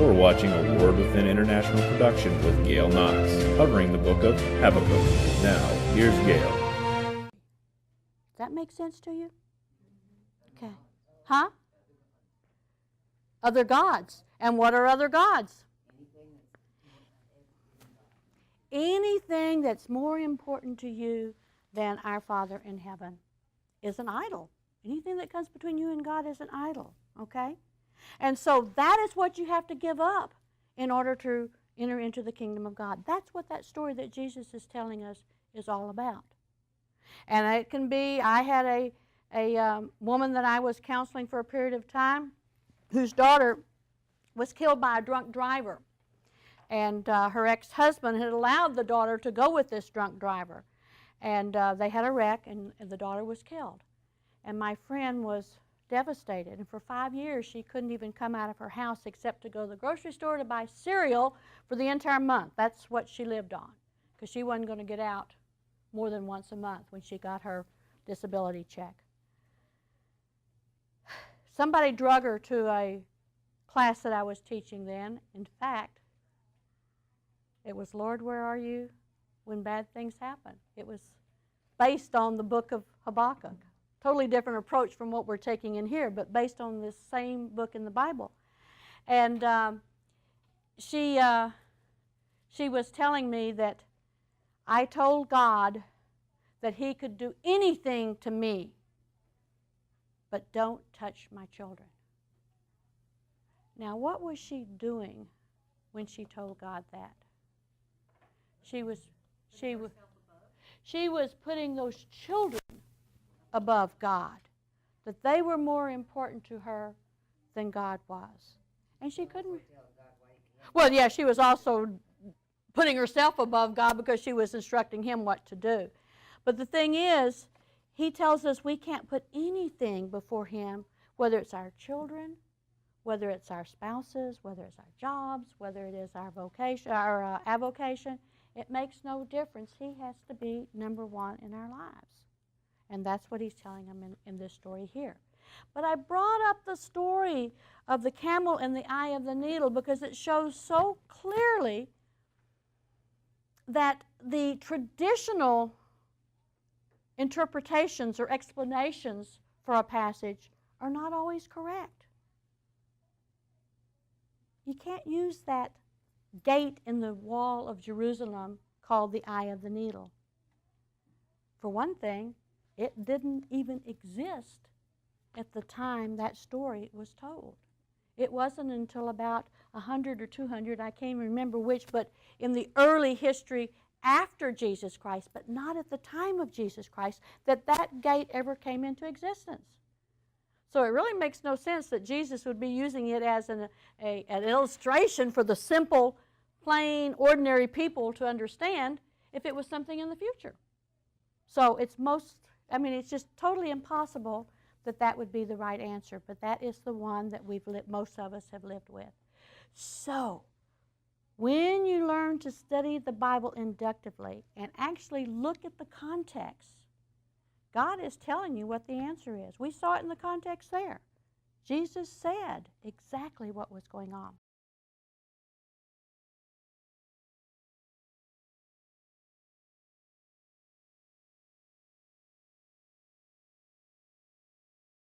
You're watching a Word Within International production with Gail Knox, covering the book of Habakkuk. Now, here's Gail. Does that make sense to you? Okay. Huh? Other gods. And what are other gods? Anything that's more important to you than our Father in heaven is an idol. Anything that comes between you and God is an idol, okay? And so that is what you have to give up in order to enter into the kingdom of God. That's what that story that Jesus is telling us is all about. And it can be, I had a woman that I was counseling for a period of time whose daughter was killed by a drunk driver. And her ex-husband had allowed the daughter to go with this drunk driver. And they had a wreck, and the daughter was killed. And my friend was devastated. And for 5 years, she couldn't even come out of her house except to go to the grocery store to buy cereal for the entire month. That's what she lived on, because she wasn't going to get out more than once a month when she got her disability check. Somebody drug her to a class that I was teaching then. In fact, it was, Lord, where are you when bad things happen? It was based on the book of Habakkuk. Totally different approach from what we're taking in here, but based on this same book in the Bible. And she was telling me that I told God that He could do anything to me, but don't touch my children. Now, what was she doing when she told God that? She was putting those children above God, that they were more important to her than God was. And she couldn't. Well, yeah, she was also putting herself above God because she was instructing Him what to do. But the thing is, He tells us we can't put anything before Him, whether it's our children, whether it's our spouses, whether it's our jobs, whether it is our vocation, our avocation. It makes no difference. He has to be number one in our lives. And that's what He's telling them in this story here. But I brought up the story of the camel and the eye of the needle because it shows so clearly that the traditional interpretations or explanations for a passage are not always correct. You can't use that gate in the wall of Jerusalem called the eye of the needle. For one thing, it didn't even exist at the time that story was told. It wasn't until about 100 or 200, I can't remember which, but in the early history after Jesus Christ, but not at the time of Jesus Christ, that that gate ever came into existence. So it really makes no sense that Jesus would be using it as an illustration for the simple, plain, ordinary people to understand if it was something in the future. So it's just totally impossible that that would be the right answer, but that is the one that most of us have lived with. So, when you learn to study the Bible inductively and actually look at the context, God is telling you what the answer is. We saw it in the context there. Jesus said exactly what was going on.